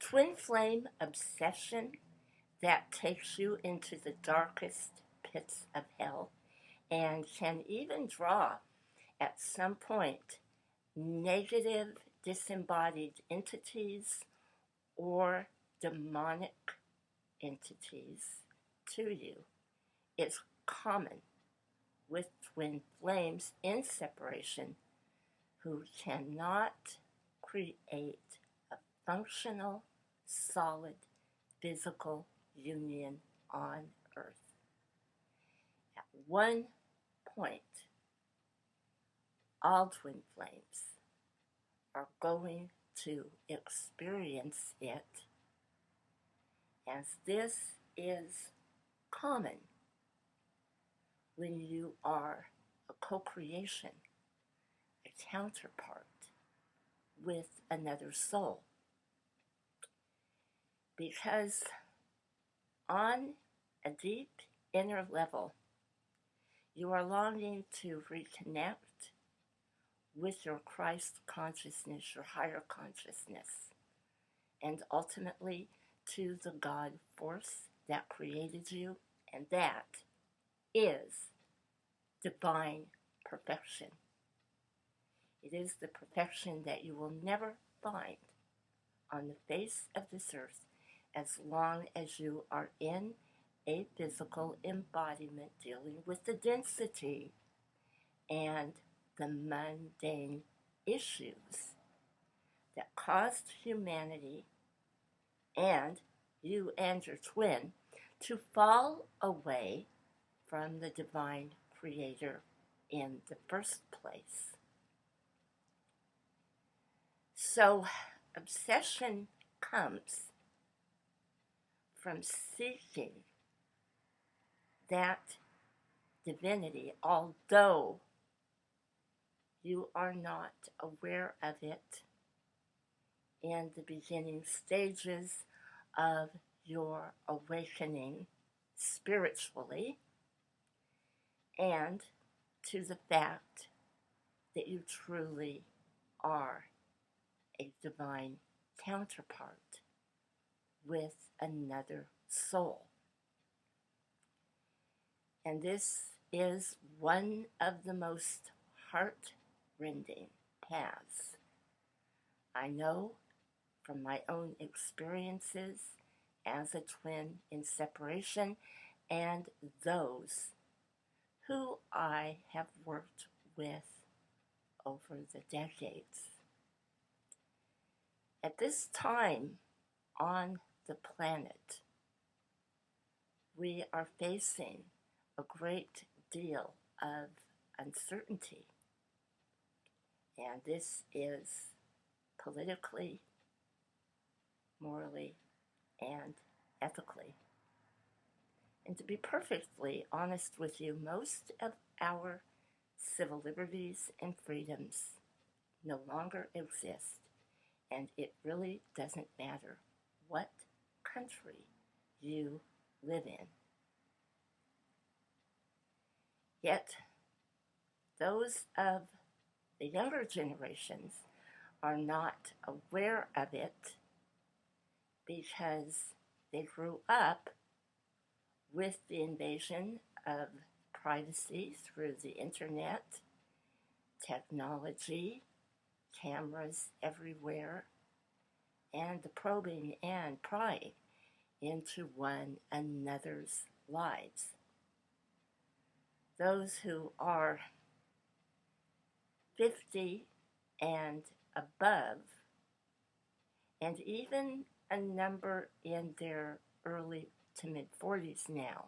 Twin flame obsession that takes you into the darkest pits of hell and can even draw, at some point, negative disembodied entities or demonic entities to you. It's common with twin flames in separation who cannot create a functional, solid, physical union on earth. At one point, all twin flames are going to experience it, as this is common when you are a co-creation, a counterpart with another soul. Because on a deep inner level, you are longing to reconnect with your Christ consciousness, your higher consciousness, and ultimately to the God force that created you, and that is divine perfection. It is the perfection that you will never find on the face of this earth as long as you are in a physical embodiment dealing with the density and the mundane issues that caused humanity and you and your twin to fall away from the divine creator in the first place. So, obsession comes from seeking that divinity, although you are not aware of it in the beginning stages of your awakening spiritually, and to the fact that you truly are a divine counterpart with another soul. And this is one of the most heart-rending paths. I know from my own experiences as a twin in separation and those who I have worked with over the decades. At this time on the planet, we are facing a great deal of uncertainty, and this is politically, morally, and ethically. And to be perfectly honest with you, most of our civil liberties and freedoms no longer exist, and it really doesn't matter what country you live in. Yet, those of the younger generations are not aware of it because they grew up with the invasion of privacy through the internet, technology, cameras everywhere, and the probing and prying into one another's lives. Those who are 50 and above, and even a number in their early to mid-40s now,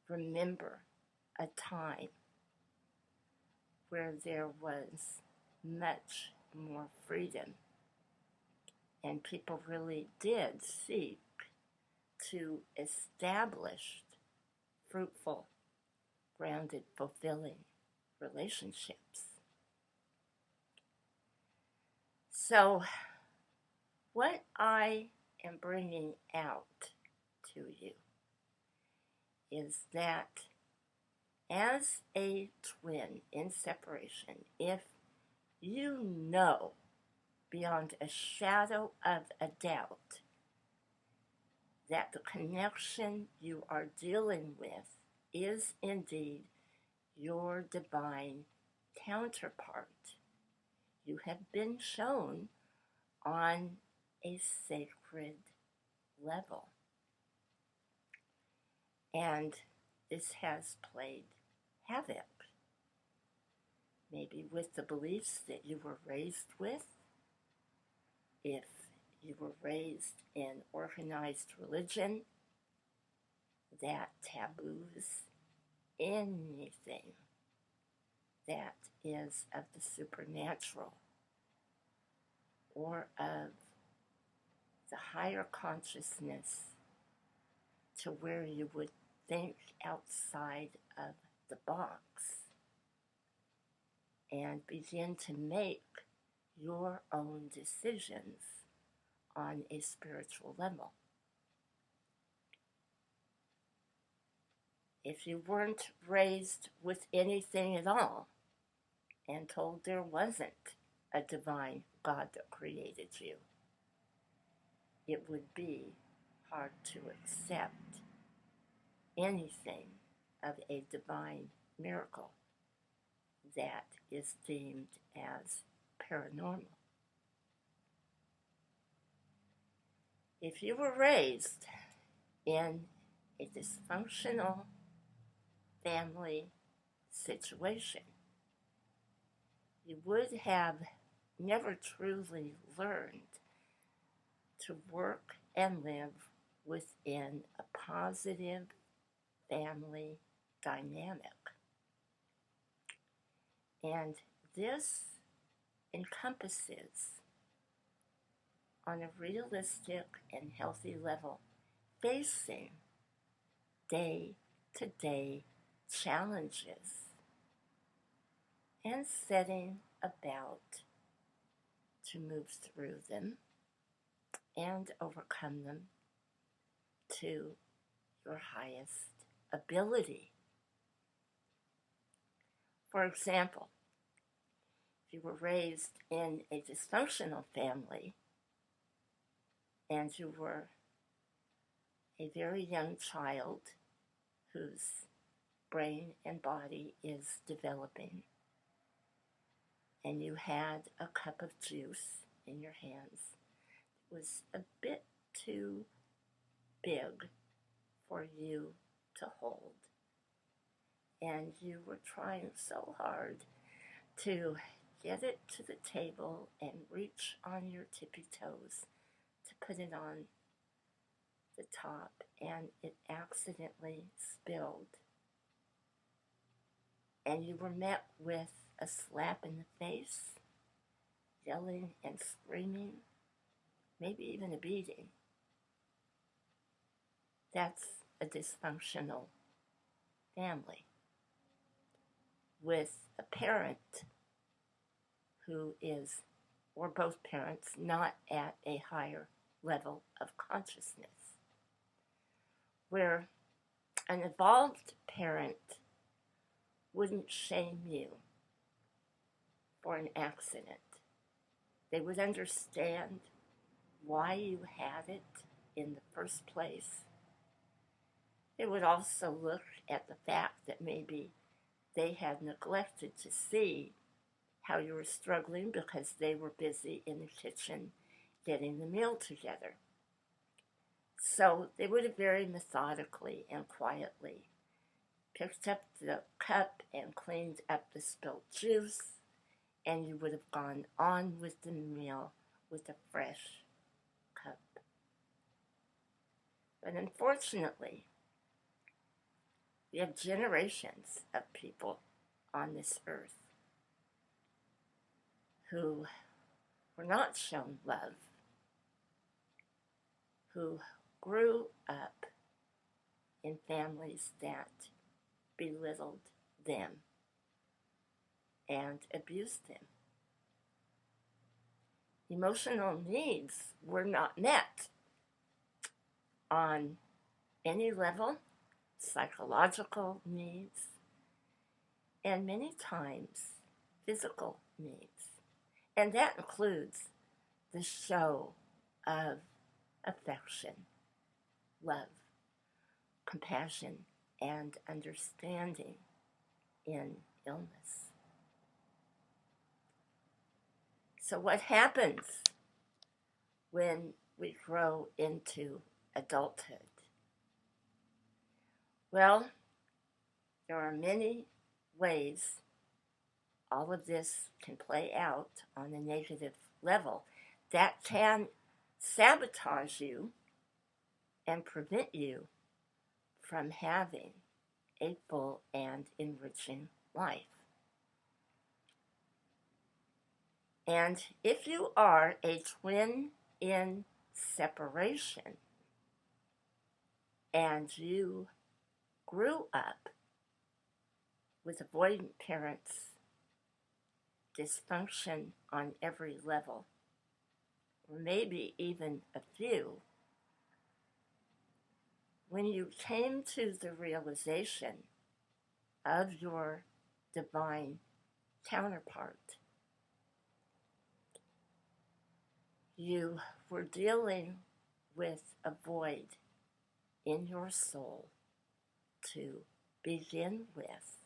remember a time where there was much more freedom, and people really did seek to establish fruitful, grounded, fulfilling relationships. So, what I am bringing out to you is that as a twin in separation, if you know beyond a shadow of a doubt that the connection you are dealing with is indeed your divine counterpart. You have been shown on a sacred level. And this has played havoc, maybe with the beliefs that you were raised with. If you were raised in organized religion, that taboos anything that is of the supernatural or of the higher consciousness, to where you would think outside of the box and begin to make your own decisions on a spiritual level. If you weren't raised with anything at all and told there wasn't a divine God that created you, it would be hard to accept anything of a divine miracle that is deemed as paranormal. If you were raised in a dysfunctional family situation, you would have never truly learned to work and live within a positive family dynamic. And this encompasses, on a realistic and healthy level, facing day-to-day challenges and setting about to move through them and overcome them to your highest ability. For example, if you were raised in a dysfunctional family and you were a very young child whose brain and body is developing, and you had a cup of juice in your hands, it was a bit too big for you to hold. And you were trying so hard to get it to the table and reach on your tippy toes to put it on the top, and it accidentally spilled. And you were met with a slap in the face, yelling and screaming, maybe even a beating. That's a dysfunctional family with a parent who is, or both parents, not at a higher level of consciousness, where an evolved parent wouldn't shame you for an accident. They would understand why you had it in the first place. They would also look at the fact that maybe they had neglected to see how you were struggling because they were busy in the kitchen getting the meal together. So they would have very methodically and quietly picked up the cup and cleaned up the spilled juice, and you would have gone on with the meal with a fresh cup. But unfortunately, we have generations of people on this earth who were not shown love, who grew up in families that belittled them and abused them. Emotional needs were not met on any level, psychological needs, and many times physical needs. And that includes the show of affection, love, compassion, and understanding in illness. So what happens when we grow into adulthood? Well, there are many ways all of this can play out on a negative level that can sabotage you and prevent you from having a full and enriching life. And if you are a twin in separation and you grew up with avoidant parents, dysfunction on every level, or maybe even a few, when you came to the realization of your divine counterpart, you were dealing with a void in your soul to begin with,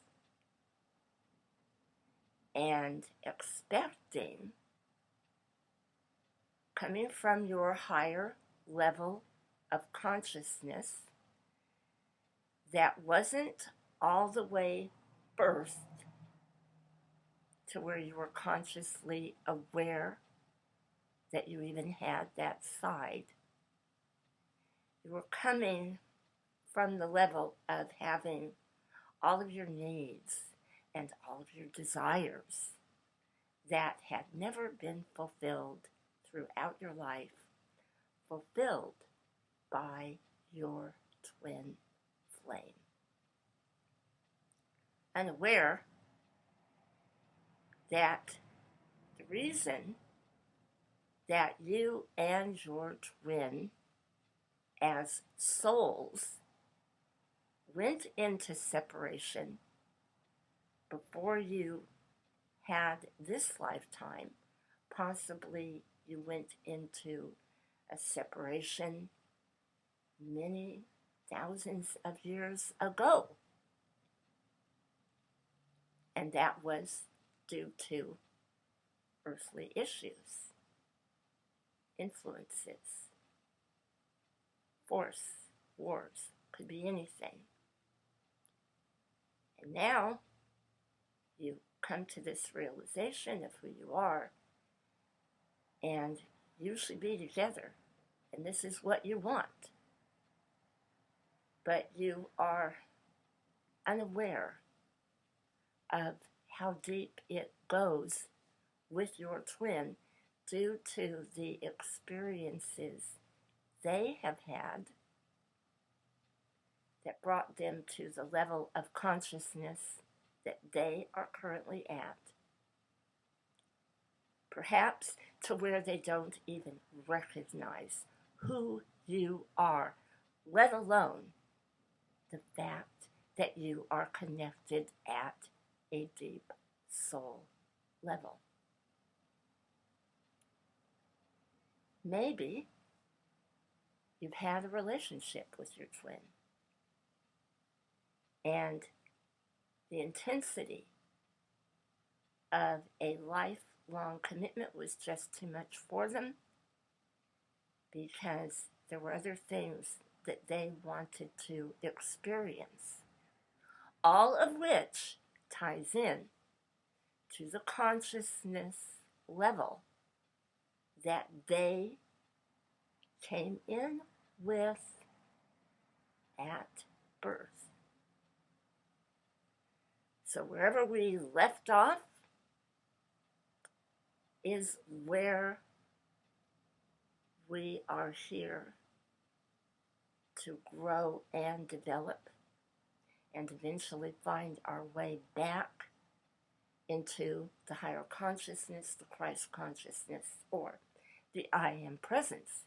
and expecting, coming from your higher level of consciousness that wasn't all the way birthed to where you were consciously aware that you even had that side. You were coming from the level of having all of your needs and all of your desires that had never been fulfilled throughout your life, fulfilled by your twin flame. Unaware that the reason that you and your twin as souls went into separation before you had this lifetime, possibly you went into a separation many thousands of years ago. And that was due to earthly issues, influences, force, wars, could be anything. And now you come to this realization of who you are, and you should be together, and this is what you want. But you are unaware of how deep it goes with your twin due to the experiences they have had that brought them to the level of consciousness that they are currently at. Perhaps to where they don't even recognize who you are, let alone the fact that you are connected at a deep soul level. Maybe you've had a relationship with your twin, and the intensity of a lifelong commitment was just too much for them because there were other things that they wanted to experience, all of which ties in to the consciousness level that they came in with at birth. So wherever we left off is where we are here to grow and develop and eventually find our way back into the higher consciousness, the Christ consciousness, or the I am presence,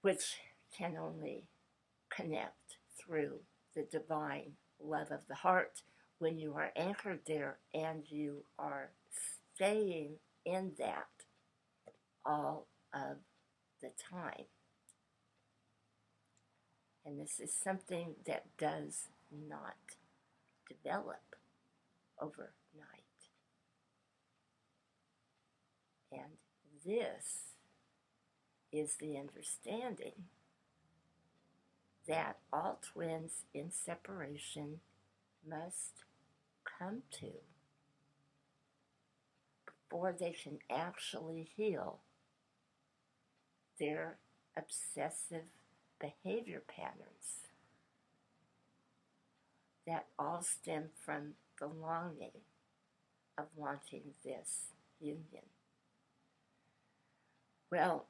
which can only connect through the divine love of the heart when you are anchored there and you are staying in that all of the time. And this is something that does not develop overnight. And this is the understanding that all twins in separation must come to before they can actually heal their obsessive behavior patterns that all stem from the longing of wanting this union. Well,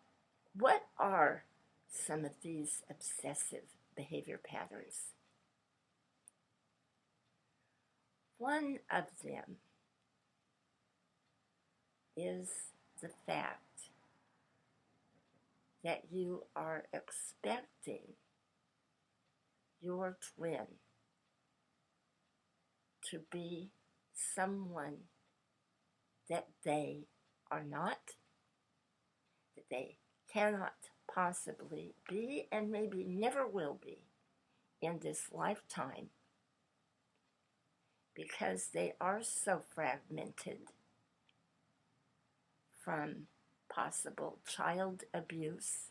what are some of these obsessive behavior patterns? One of them is the fact that you are expecting your twin to be someone that they are not, that they cannot possibly be, and maybe never will be in this lifetime, because they are so fragmented from possible child abuse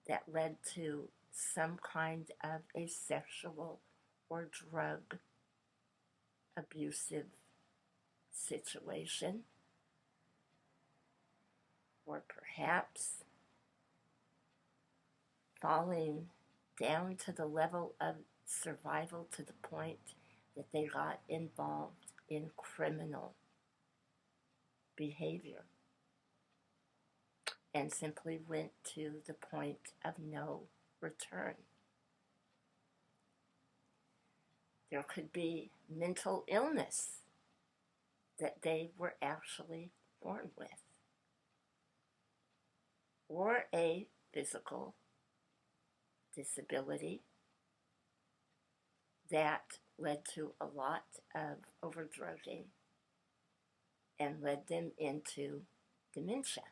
that led to some kind of a sexual or drug abusive situation, or perhaps falling down to the level of survival to the point that they got involved in criminal behavior and simply went to the point of no return. There could be mental illness that they were actually born with, or a physical disability that led to a lot of overdrugging and led them into dementia.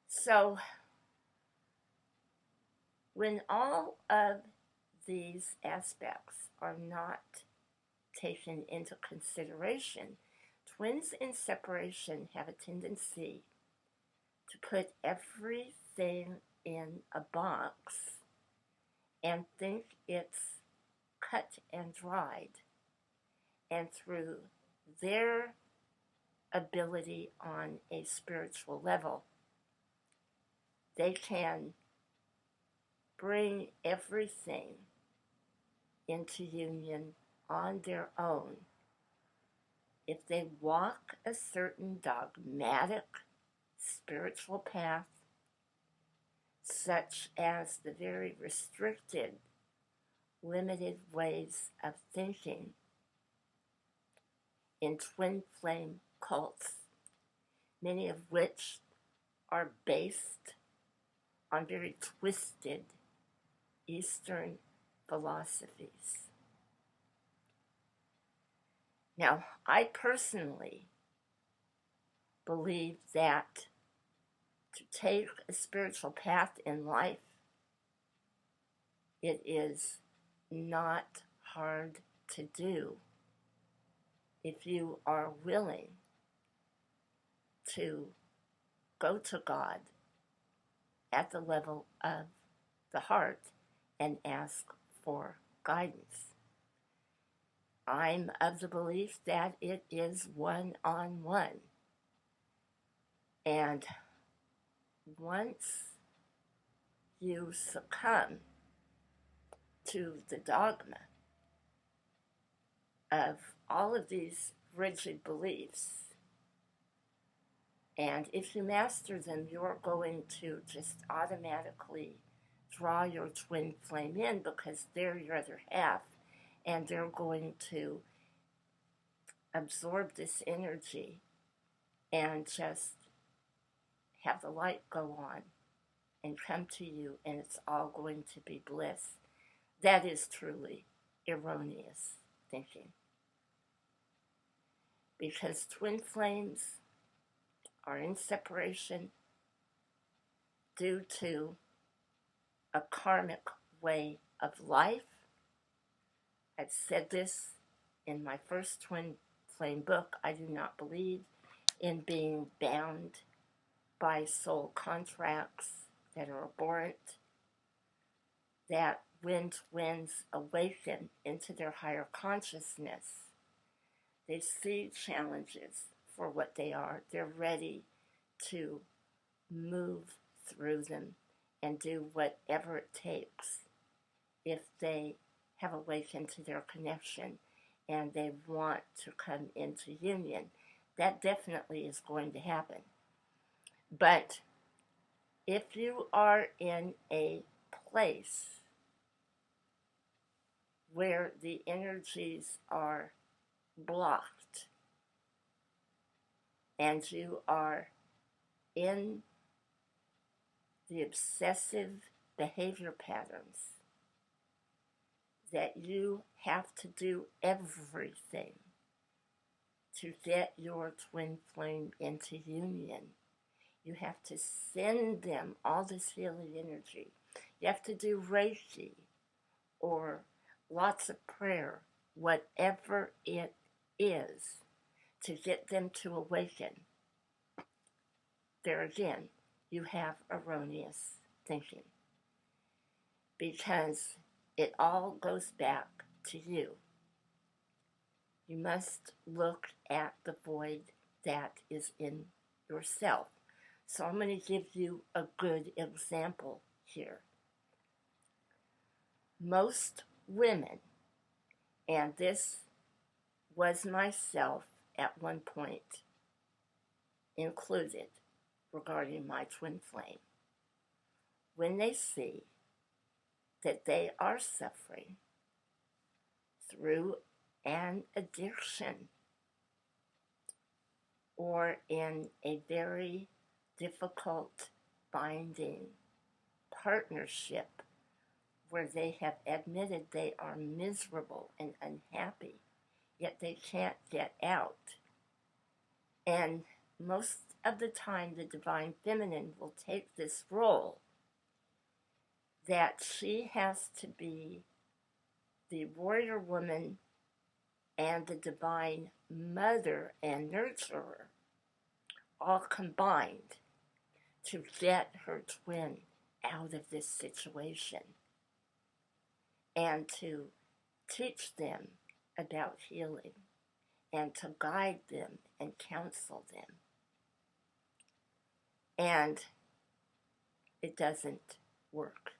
So, when all of these aspects are not taken into consideration, twins in separation have a tendency to put everything in a box and think it's cut and dried. And through their ability on a spiritual level, they can bring everything into union on their own if they walk a certain dogmatic spiritual path, such as the very restricted, limited ways of thinking in twin flame cults, many of which are based on very twisted Eastern philosophies. Now, I personally believe that to take a spiritual path in life, it is not hard to do if you are willing to go to God at the level of the heart and ask for guidance. I'm of the belief that it is one-on-one. And once you succumb to the dogma of all of these rigid beliefs, and if you master them, you're going to just automatically draw your twin flame in because they're your other half, and they're going to absorb this energy and just have the light go on and come to you, and it's all going to be bliss. That is truly erroneous thinking. Because twin flames are in separation due to a karmic way of life. I've said this in my first Twinflame book. I do not believe in being bound by soul contracts that are abhorrent, that when twins awaken into their higher consciousness, they see challenges for what they are. They're ready to move through them and do whatever it takes if they have awakened to their connection and they want to come into union. That definitely is going to happen. But if you are in a place where the energies are blocked and you are in the obsessive behavior patterns that you have to do everything to get your twin flame into union. You have to send them all this healing energy. You have to do Reiki or lots of prayer, whatever it is, to get them to awaken. There again, you have erroneous thinking, because it all goes back to you. You must look at the void that is in yourself. So I'm going to give you a good example here. Most women, and this was myself at one point included regarding my twin flame, when they see that they are suffering through an addiction or in a very difficult binding partnership where they have admitted they are miserable and unhappy, yet they can't get out. And most of the time, the Divine Feminine will take this role that she has to be the warrior woman and the divine mother and nurturer, all combined, to get her twin out of this situation and to teach them about healing and to guide them and counsel them. And it doesn't work.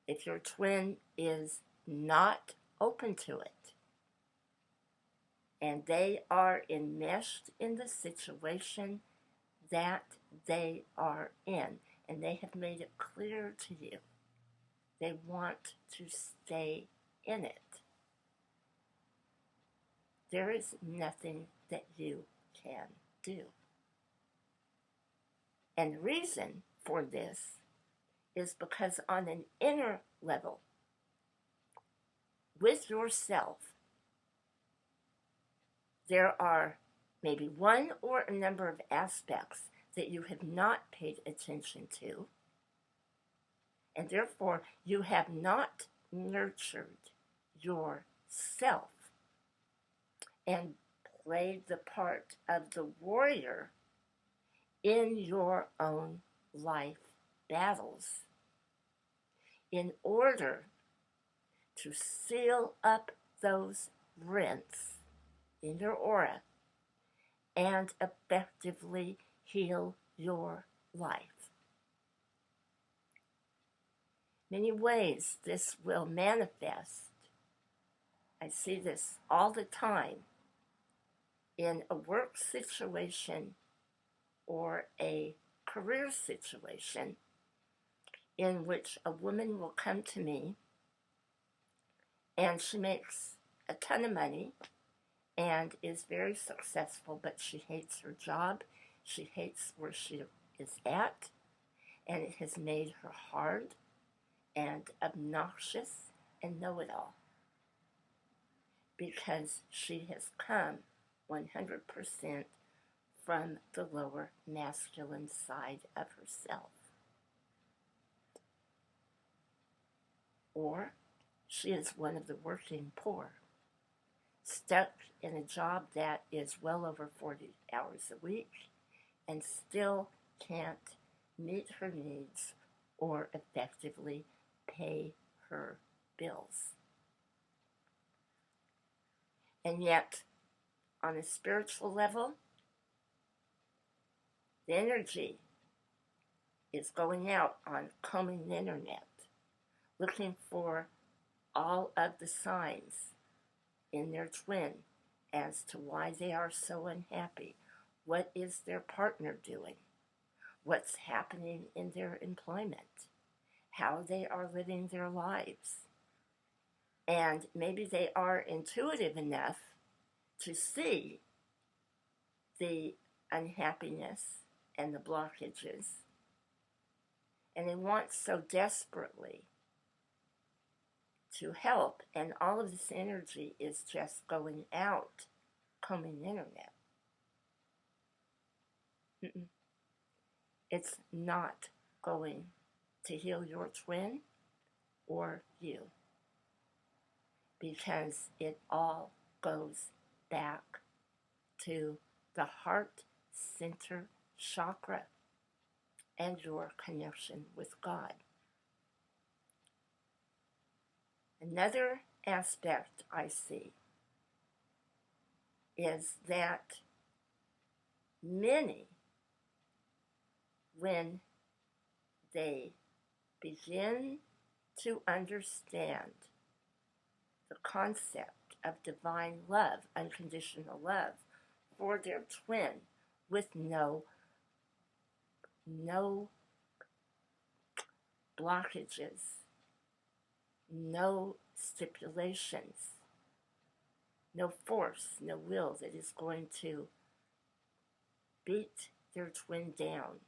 If your twin is not open to it, and they are enmeshed in the situation that they are in, and they have made it clear to you they want to stay in it, there is nothing that you can do. And the reason for this is because on an inner level, with yourself, there are maybe one or a number of aspects that you have not paid attention to, and therefore you have not nurtured yourself and played the part of the warrior in your own life battles in order to seal up those rents in your aura and effectively heal your life. Many ways this will manifest. I see this all the time in a work situation or a career situation in which a woman will come to me and she makes a ton of money and is very successful, but she hates her job, she hates where she is at, and it has made her hard and obnoxious and know-it-all, because she has come 100% from the lower masculine side of herself. Or she is one of the working poor, stuck in a job that is well over 40 hours a week and still can't meet her needs or effectively pay her bills. And yet, on a spiritual level, the energy is going out on combing the internet, looking for all of the signs in their twin as to why they are so unhappy. What is their partner doing? What's happening in their employment? How they are living their lives? And maybe they are intuitive enough to see the unhappiness and the blockages, and they want so desperately to help, and all of this energy is just going out, combing the internet. It's not going to heal your twin or you, because it all goes back to the heart center chakra and your connection with God. Another aspect I see is that many, when they begin to understand the concept of divine love, unconditional love, for their twin with no blockages, no stipulations, no force, no will that is going to beat their twin down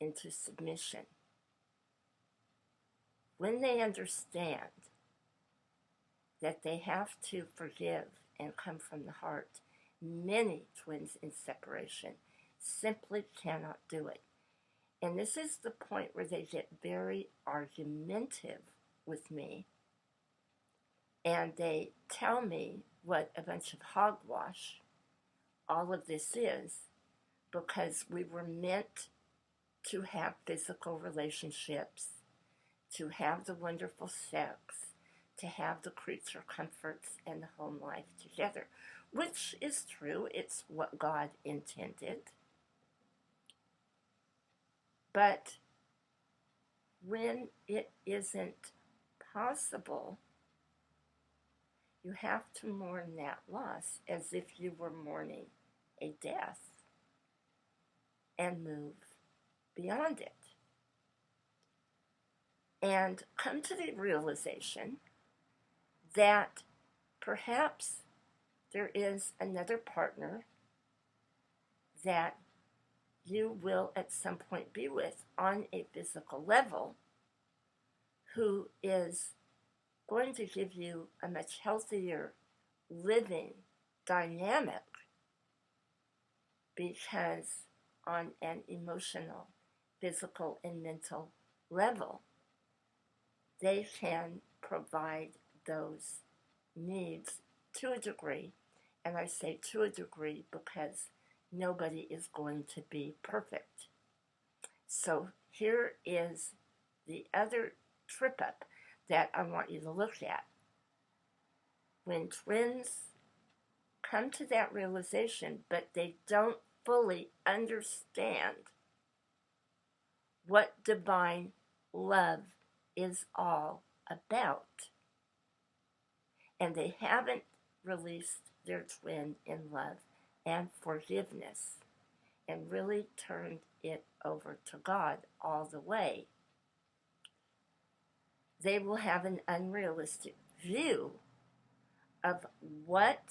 into submission. When they understand that they have to forgive and come from the heart, many twins in separation simply cannot do it. And this is the point where they get very argumentative with me, and they tell me what a bunch of hogwash all of this is, because we were meant to have physical relationships, to have the wonderful sex, to have the creature comforts and the home life together, which is true. It's what God intended. But when it isn't possible, you have to mourn that loss as if you were mourning a death and move beyond it. And come to the realization that perhaps there is another partner that you will at some point be with on a physical level, who is going to give you a much healthier living dynamic, because on an emotional, physical, and mental level, they can provide those needs to a degree. And I say to a degree because nobody is going to be perfect. So here is the other trip up that I want you to look at. When twins come to that realization, but they don't fully understand what divine love is all about, and they haven't released their twin in love and forgiveness and really turned it over to God all the way, they will have an unrealistic view of what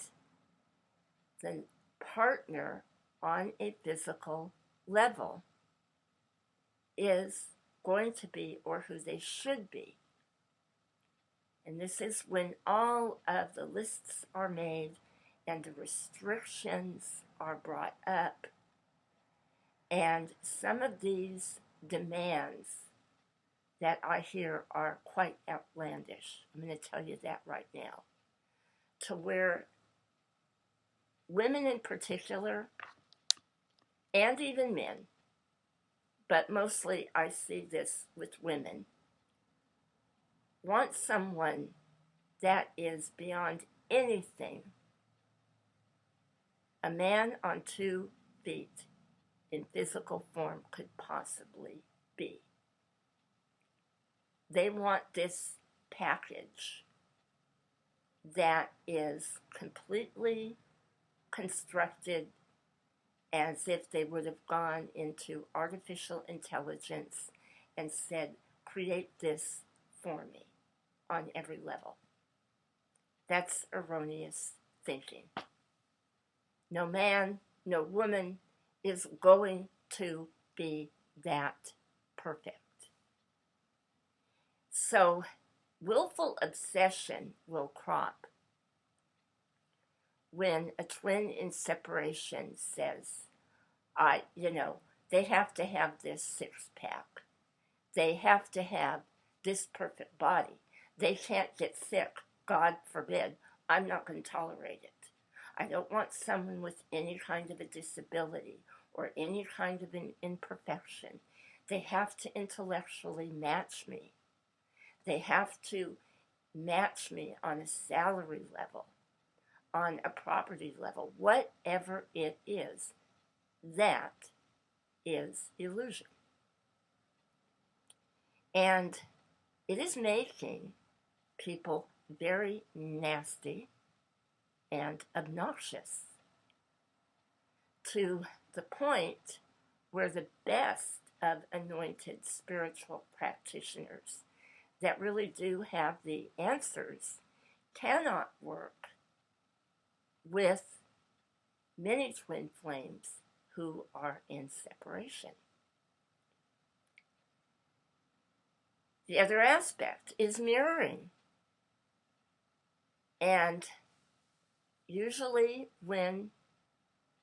the partner on a physical level is going to be, or who they should be. And this is when all of the lists are made and the restrictions are brought up, And some of these demands that I hear are quite outlandish. I'm going to tell you that right now. To where women in particular, and even men, but mostly I see this with women, want someone that is beyond anything a man on 2 feet in physical form could possibly be. They want this package that is completely constructed as if they would have gone into artificial intelligence and said, create this for me on every level. That's erroneous thinking. No man, no woman is going to be that perfect. So, willful obsession will crop when a twin in separation says, they have to have this 6-pack. They have to have this perfect body. They can't get sick. God forbid. I'm not going to tolerate it. I don't want someone with any kind of a disability or any kind of an imperfection. They have to intellectually match me. They have to match me on a salary level, on a property level, whatever it is. That is illusion. And it is making people very nasty and obnoxious to the point where the best of anointed spiritual practitioners that really do have the answers cannot work with many twin flames who are in separation. The other aspect is mirroring. And usually when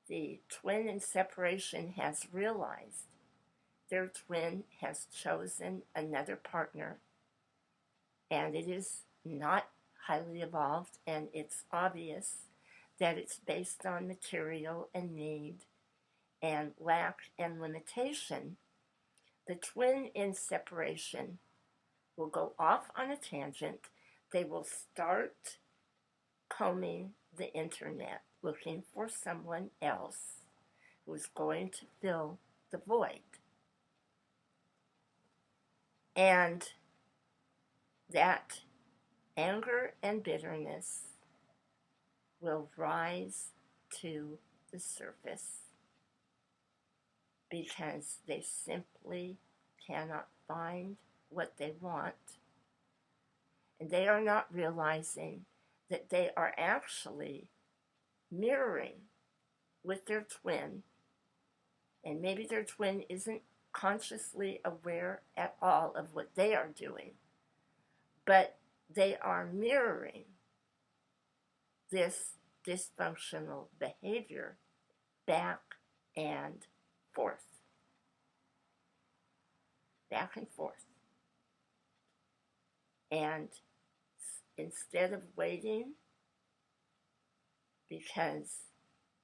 the twin in separation has realized their twin has chosen another partner, and it is not highly evolved, and it's obvious that it's based on material and need and lack and limitation, the twin in separation will go off on a tangent. They will start combing the internet, looking for someone else who's going to fill the void. And that anger and bitterness will rise to the surface because they simply cannot find what they want, and they are not realizing that they are actually mirroring with their twin, and maybe their twin isn't consciously aware at all of what they are doing, but they are mirroring this dysfunctional behavior back and forth. Back and forth. And instead of waiting because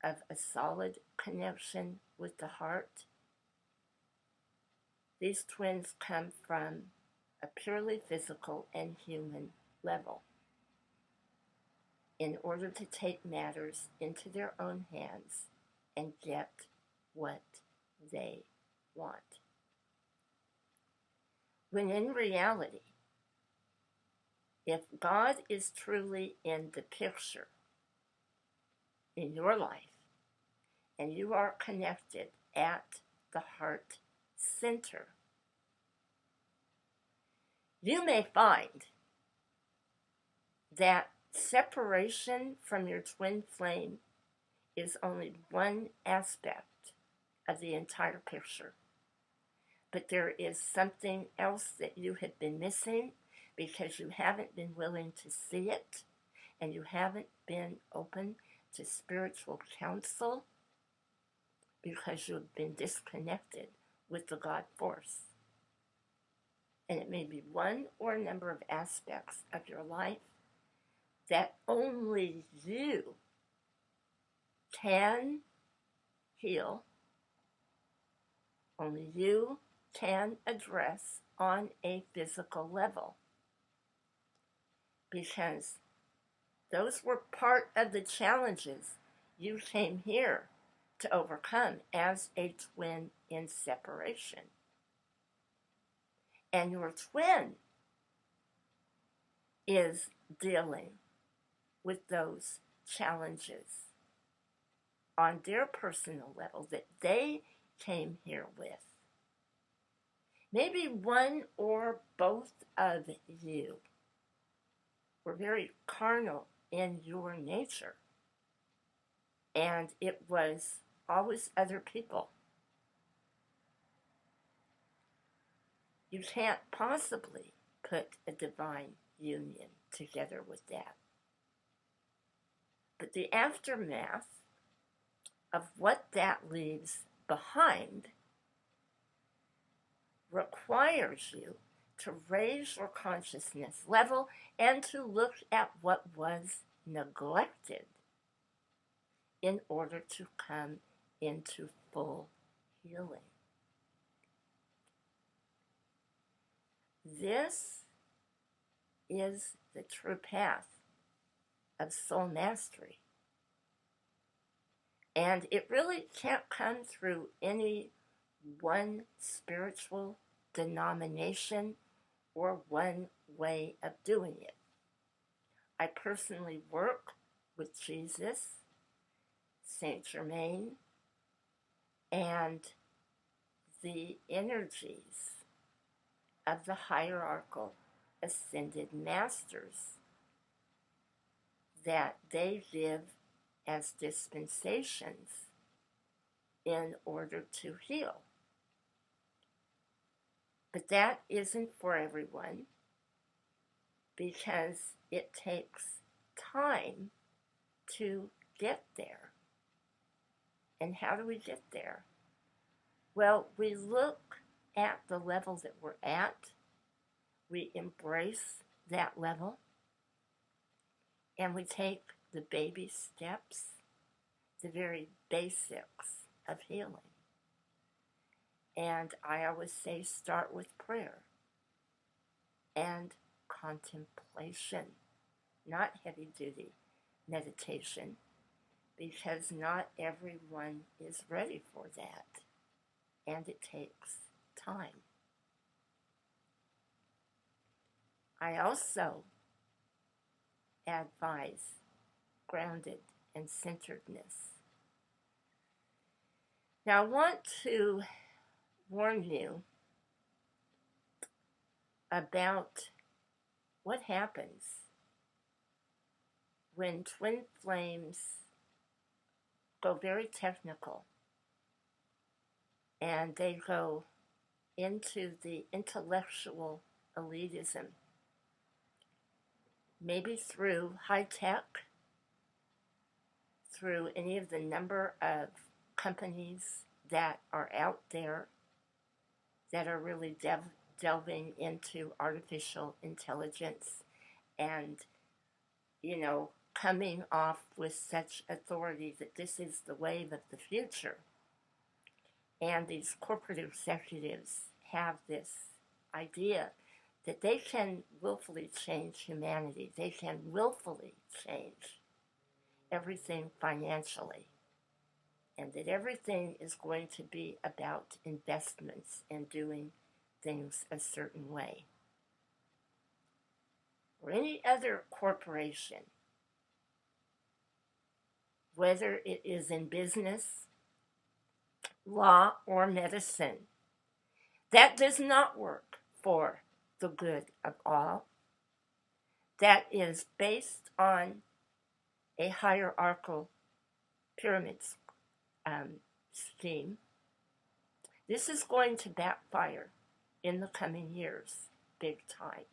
of a solid connection with the heart, these twins come from a purely physical and human level in order to take matters into their own hands and get what they want. When in reality, if God is truly in the picture in your life, and you are connected at the heart center, you may find that separation from your twin flame is only one aspect of the entire picture. But there is something else that you have been missing because you haven't been willing to see it, and you haven't been open to spiritual counsel because you've been disconnected with the God force. And it may be one or a number of aspects of your life that only you can heal, only you can address on a physical level. Because those were part of the challenges you came here to overcome as a twin in separation. And your twin is dealing with those challenges on their personal level that they came here with. Maybe one or both of you were very carnal in your nature, and it was always other people. You can't possibly put a divine union together with that. But the aftermath of what that leaves behind requires you to raise your consciousness level and to look at what was neglected in order to come into full healing. This is the true path of soul mastery. And it really can't come through any one spiritual denomination or one way of doing it. I personally work with Jesus, Saint Germain, and the energies of the hierarchical ascended masters that they live as dispensations in order to heal. But that isn't for everyone because it takes time to get there. And how do we get there? Well, we look at the level that we're at, we embrace that level, and we take the baby steps, the very basics of healing. And I always say start with prayer and contemplation, not heavy-duty meditation, because not everyone is ready for that, and it takes time. I also advise grounded and centeredness. Now, I want to warn you about what happens when twin flames go very technical and they go into the intellectual elitism, maybe through high tech, through any of the number of companies that are out there that are really delving into artificial intelligence and, coming off with such authority that this is the wave of the future. And these corporate executives have this idea that they can willfully change humanity. They can willfully change everything financially. And that everything is going to be about investments and doing things a certain way. Or any other corporation, whether it is in business, law, or medicine, that does not work for the good of all. That is based on a hierarchical pyramid scheme. This is going to backfire in the coming years, big time.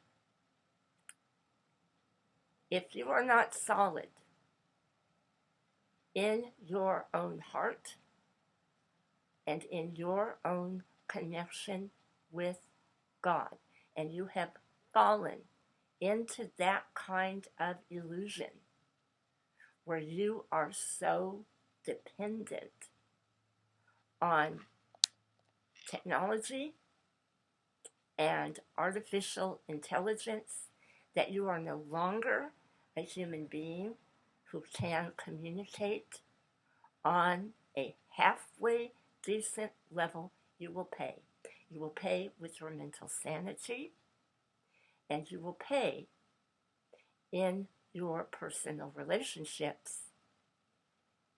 If you are not solid in your own heart, and in your own connection with God. And you have fallen into that kind of illusion where you are so dependent on technology and artificial intelligence that you are no longer a human being who can communicate on a halfway decent level. You will pay. You will pay with your mental sanity, and you will pay in your personal relationships,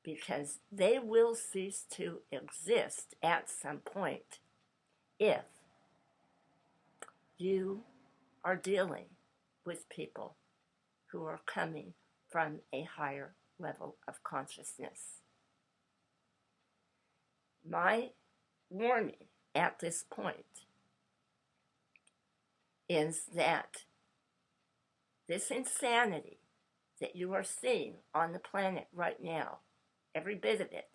because they will cease to exist at some point if you are dealing with people who are coming from a higher level of consciousness. My warning at this point is that this insanity that you are seeing on the planet right now, every bit of it,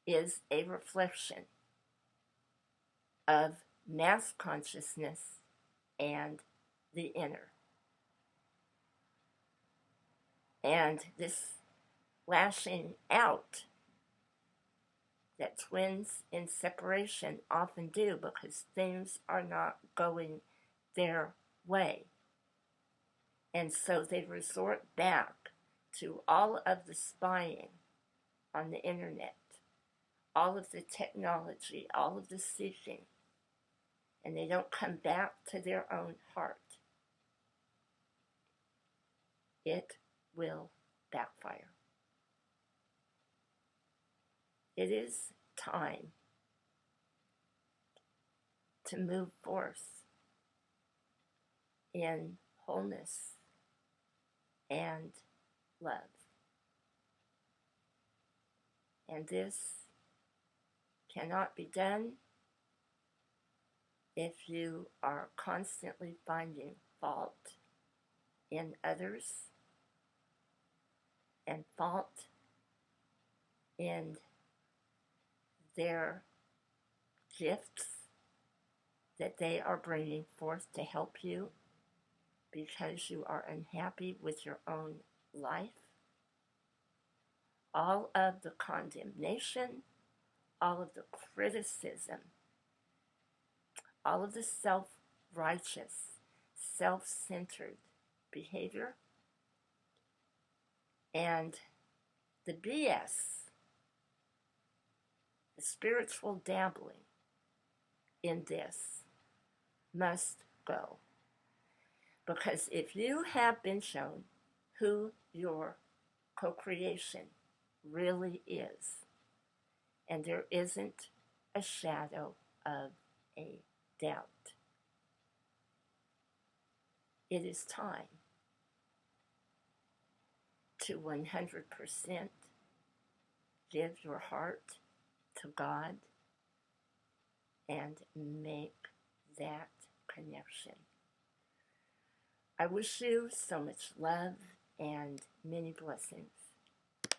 is a reflection of mass consciousness and the inner. And this lashing out that twins in separation often do because things are not going their way. And so they resort back to all of the spying on the internet, all of the technology, all of the seeking, and they don't come back to their own heart. It will backfire. It is time to move forth in wholeness and love. And this cannot be done if you are constantly finding fault in others and fault in their gifts that they are bringing forth to help you because you are unhappy with your own life. All of the condemnation, all of the criticism, all of the self-righteous, self-centered behavior, and the BS, the spiritual dabbling in this must go. Because if you have been shown who your co-creation really is, and there isn't a shadow of a doubt, it is time to 100% give your heart to God and make that connection. I wish you so much love and many blessings.